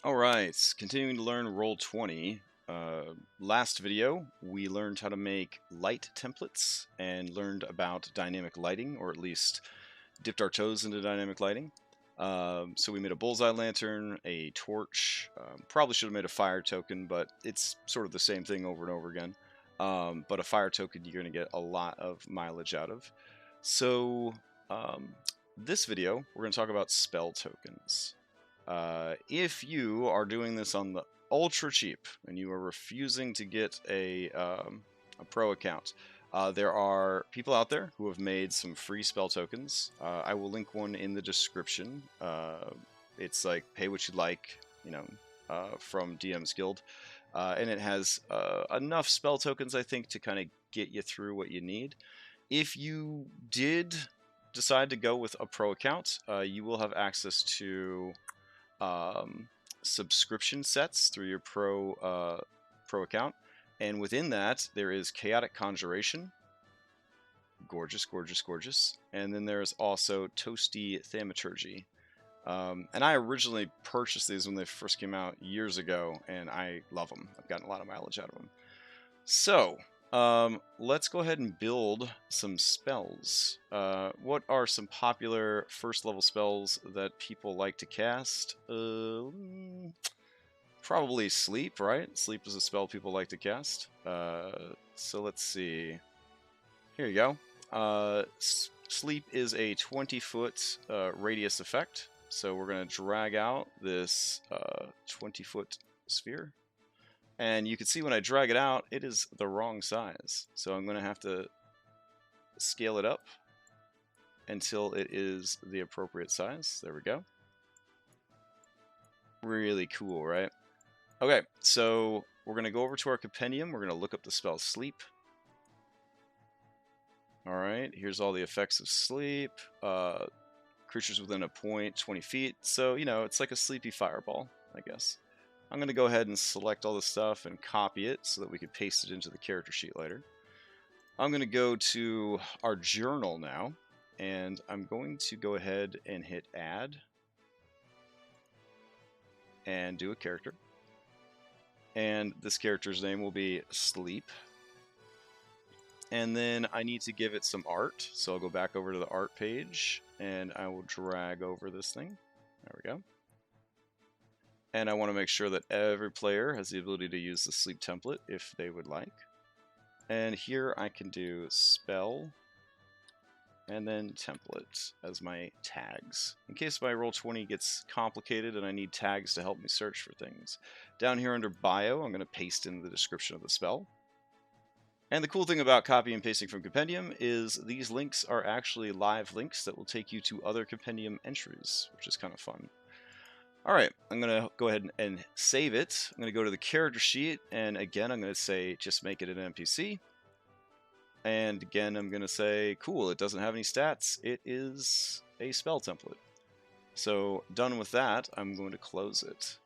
Alright, continuing to learn Roll20. Last video, we learned how to make light templates and learned about dynamic lighting, or at least dipped our toes into dynamic lighting. So we made a bullseye lantern, a torch, probably should have made a fire token, but it's sort of the same thing over and over again. But a fire token you're going to get a lot of mileage out of. So this video, we're going to talk about spell tokens. If you are doing this on the ultra cheap and you are refusing to get a pro account, there are people out there who have made some free spell tokens. I will link one in the description. It's like pay what you like, from DM's Guild. And it has enough spell tokens, I think, to kind of get you through what you need. If you did decide to go with a pro account, you will have access to subscription sets through your pro account, and within that there is Chaotic Conjuration, gorgeous, gorgeous, gorgeous, and then there's also Toasty Thaumaturgy. And I originally purchased these when they first came out years ago, and I love them. I've gotten a lot of mileage out of them. So let's go ahead and build some spells. What are some popular first level spells that people like to cast? Probably Sleep, right? Sleep is a spell people like to cast. So let's see. Here you go. Sleep is a 20-foot radius effect. So we're going to drag out this 20-foot sphere. And you can see when I drag it out, it is the wrong size. So I'm going to have to scale it up until it is the appropriate size. There we go. Really cool, right? Okay, so we're going to go over to our compendium. We're going to look up the spell Sleep. Alright, here's all the effects of Sleep. Creatures within a point, 20 feet. So, it's like a sleepy fireball, I guess. I'm going to go ahead and select all this stuff and copy it so that we can paste it into the character sheet later. I'm going to go to our journal now, and I'm going to go ahead and hit add and do a character. And this character's name will be Sleep. And then I need to give it some art, so I'll go back over to the art page, and I will drag over this thing. There we go. And I want to make sure that every player has the ability to use the Sleep template if they would like. And here I can do spell and then template as my tags, in case my Roll20 gets complicated and I need tags to help me search for things. Down here under bio, I'm going to paste in the description of the spell. And the cool thing about copy and pasting from Compendium is these links are actually live links that will take you to other Compendium entries, which is kind of fun. Alright, I'm going to go ahead and save it. I'm going to go to the character sheet, and again I'm going to say just make it an NPC. And again I'm going to say, cool, it doesn't have any stats. It is a spell template. So done with that, I'm going to close it.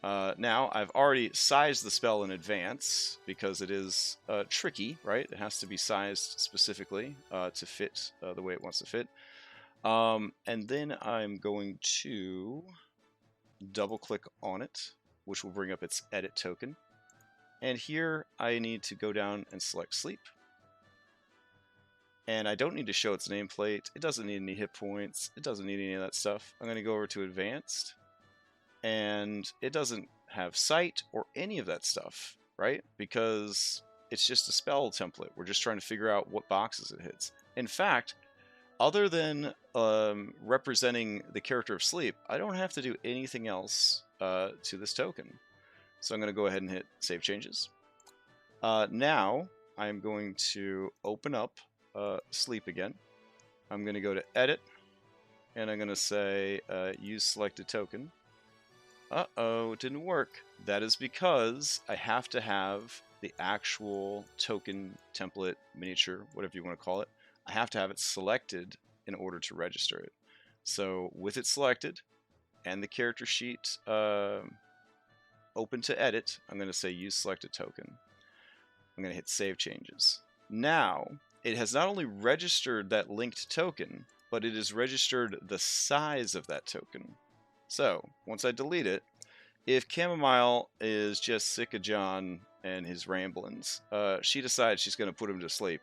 Now, I've already sized the spell in advance because it is tricky, right? It has to be sized specifically to fit the way it wants to fit. And then I'm going to double-click on it, which will bring up its edit token. And here I need to go down and select Sleep. And I don't need to show its nameplate. It doesn't need any hit points. It doesn't need any of that stuff. I'm going to go over to Advanced. And it doesn't have sight or any of that stuff, right? Because it's just a spell template. We're just trying to figure out what boxes it hits. In fact, other than representing the character of Sleep, I don't have to do anything else to this token. So I'm going to go ahead and hit Save Changes. Now, I'm going to open up Sleep again. I'm going to go to Edit, and I'm going to say Use Selected Token. Uh-oh, it didn't work. That is because I have to have the actual token, template, miniature, whatever you want to call it. I have to have it selected in order to register it. So with it selected and the character sheet open to edit, I'm going to say Use Selected Token. I'm going to hit Save Changes. Now, it has not only registered that linked token, but it has registered the size of that token. So, once I delete it, If Chamomile is just sick of John and his ramblings, she decides she's going to put him to sleep.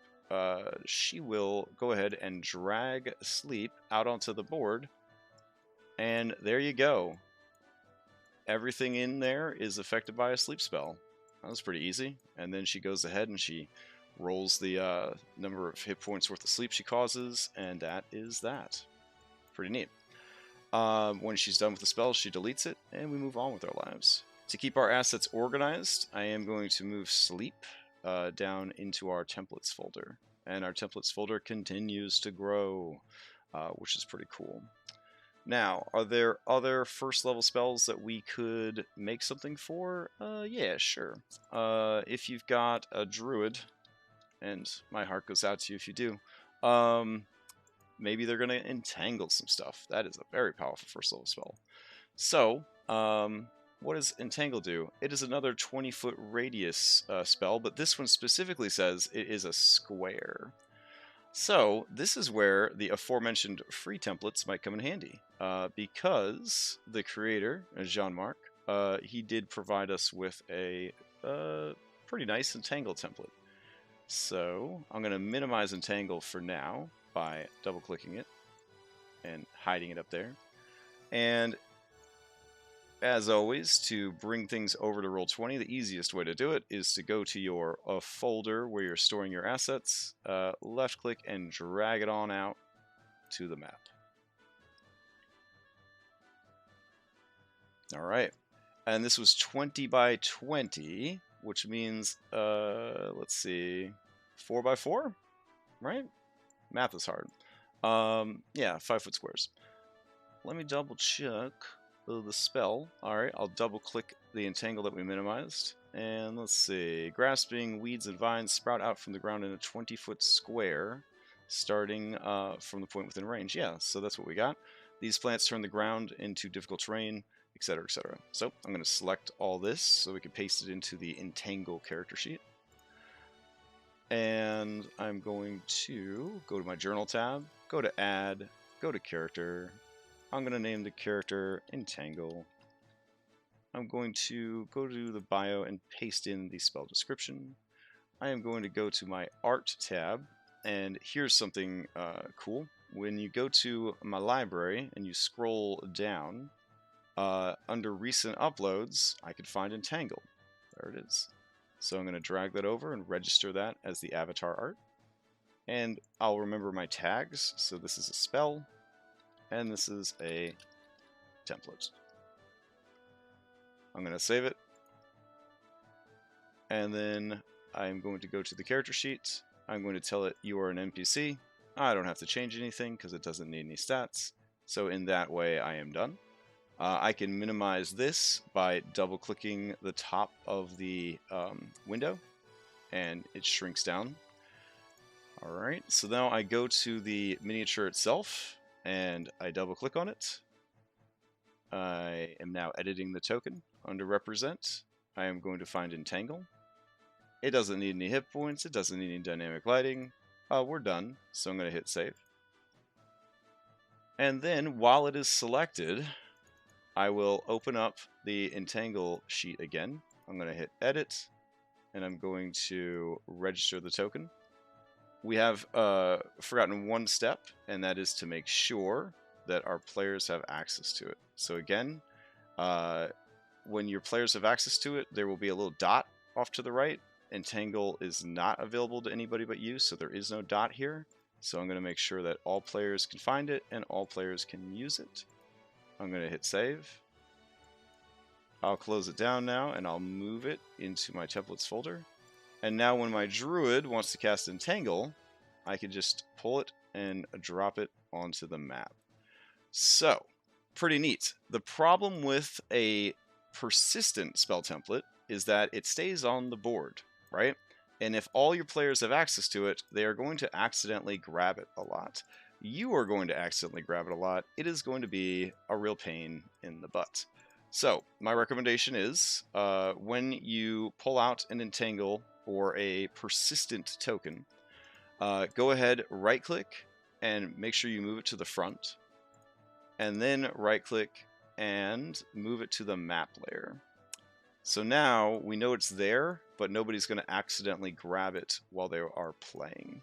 She will go ahead and drag Sleep out onto the board, and there you go. Everything in there is affected by a sleep spell. That was pretty easy. And then she goes ahead and she rolls the number of hit points worth of sleep she causes, and that is that. Pretty neat. When she's done with the spell, she deletes it, and we move on with our lives. To keep our assets organized, I am going to move Sleep down into our templates folder. And our templates folder continues to grow, which is pretty cool. Now, are there other first level spells that we could make something for? Yeah, sure. If you've got a druid, and my heart goes out to you if you do, maybe they're going to entangle some stuff. That is a very powerful first level spell. So, what does entangle do? It is another 20-foot radius spell, but this one specifically says it is a square. So this is where the aforementioned free templates might come in handy, because the creator, Jean-Marc, he did provide us with a pretty nice entangle template. So I'm going to minimize entangle for now by double-clicking it and hiding it up there. And as always, to bring things over to Roll20, the easiest way to do it is to go to your folder where you're storing your assets, left-click, and drag it on out to the map. All right, and this was 20 by 20, which means, let's see, 4 by 4, right? Math is hard. Yeah, 5-foot squares. Let me double-check the spell. Alright, I'll double-click the entangle that we minimized. And let's see. Grasping weeds and vines sprout out from the ground in a 20-foot square, starting from the point within range. Yeah, so that's what we got. These plants turn the ground into difficult terrain, etc., etc. So I'm going to select all this so we can paste it into the entangle character sheet. And I'm going to go to my journal tab, go to add, go to character. I'm going to name the character Entangle. I'm going to go to the bio and paste in the spell description. I am going to go to my art tab, and here's something cool. When you go to my library and you scroll down, under recent uploads, I can find Entangle. There it is. So I'm going to drag that over and register that as the avatar art. And I'll remember my tags. So this is a spell. And this is a template. I'm going to save it. And then I'm going to go to the character sheet. I'm going to tell it you are an NPC. I don't have to change anything because it doesn't need any stats. So in that way, I am done. I can minimize this by double-clicking the top of the window, and it shrinks down. Alright, so now I go to the miniature itself, and I double click on it. I am now editing the token. Under represent, I am going to find entangle. It doesn't need any hit points, it doesn't need any dynamic lighting. We're done, so I'm going to hit save. And then while it is selected, I will open up the entangle sheet again. I'm going to hit edit, and I'm going to register the token. We have forgotten one step, and that is to make sure that our players have access to it. So again, when your players have access to it, there will be a little dot off to the right. Entangle is not available to anybody but you, so there is no dot here. So I'm going to make sure that all players can find it and all players can use it. I'm going to hit save. I'll close it down now, and I'll move it into my templates folder. And now when my druid wants to cast Entangle, I can just pull it and drop it onto the map. So, pretty neat. The problem with a persistent spell template is that it stays on the board, right? And if all your players have access to it, they are going to accidentally grab it a lot. You are going to accidentally grab it a lot. It is going to be a real pain in the butt. So, my recommendation is, when you pull out an Entangle or a persistent token, go ahead, right-click, and make sure you move it to the front. And then right-click and move it to the map layer. So now we know it's there, but nobody's going to accidentally grab it while they are playing.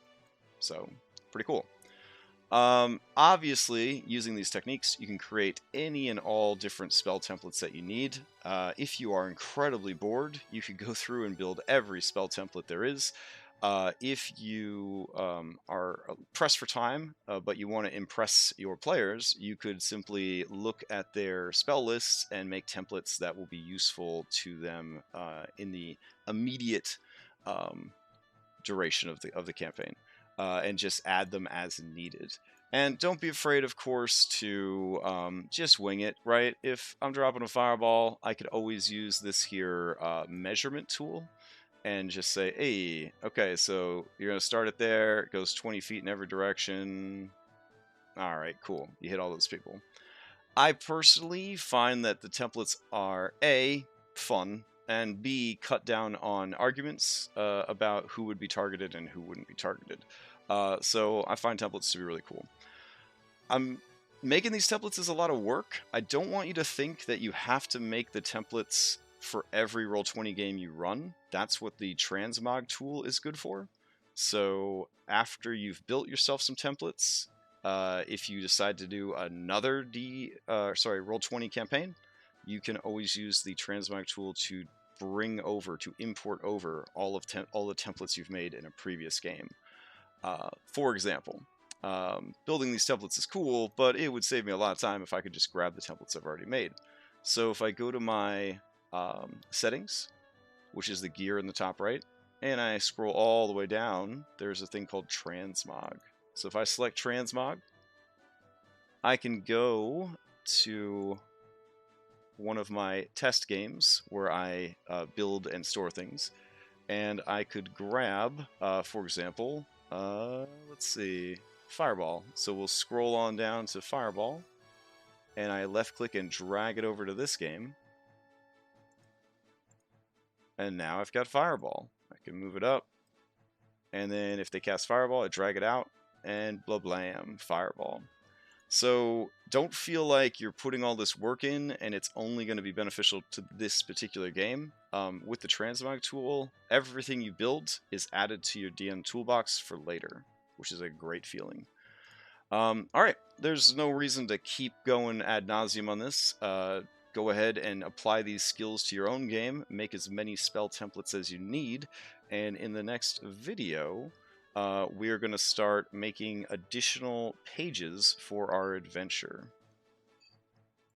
So, pretty cool. Obviously, using these techniques, you can create any and all different spell templates that you need. If you are incredibly bored, you could go through and build every spell template there is. If you are pressed for time, but you want to impress your players, you could simply look at their spell lists and make templates that will be useful to them in the immediate duration of the campaign. And just add them as needed. And don't be afraid, of course, to just wing it, right? If I'm dropping a fireball, I could always use this here measurement tool and just say, hey, okay, so you're going to start it there. It goes 20 feet in every direction. All right, cool. You hit all those people. I personally find that the templates are A, fun, and B, cut down on arguments about who would be targeted and who wouldn't be targeted. So I find templates to be really cool. Making these templates is a lot of work. I don't want you to think that you have to make the templates for every Roll20 game you run. That's what the Transmog tool is good for. So after you've built yourself some templates, if you decide to do another Roll20 campaign, you can always use the Transmog tool to import over all the templates you've made in a previous game. For example, building these templates is cool, but it would save me a lot of time if I could just grab the templates I've already made. So if I go to my settings, which is the gear in the top right, and I scroll all the way down, there's a thing called Transmog. So if I select Transmog, I can go to one of my test games where I build and store things, and I could grab, for example, let's see, Fireball. So we'll scroll on down to Fireball, and I left-click and drag it over to this game, and now I've got Fireball. I can move it up, and then if they cast Fireball, I drag it out, and blah blam, Fireball. So don't feel like you're putting all this work in and it's only going to be beneficial to this particular game. With the Transmog tool, everything you build is added to your DM toolbox for later, which is a great feeling. Alright, there's no reason to keep going ad nauseum on this. Go ahead and apply these skills to your own game, make as many spell templates as you need, and in the next video, we are going to start making additional pages for our adventure.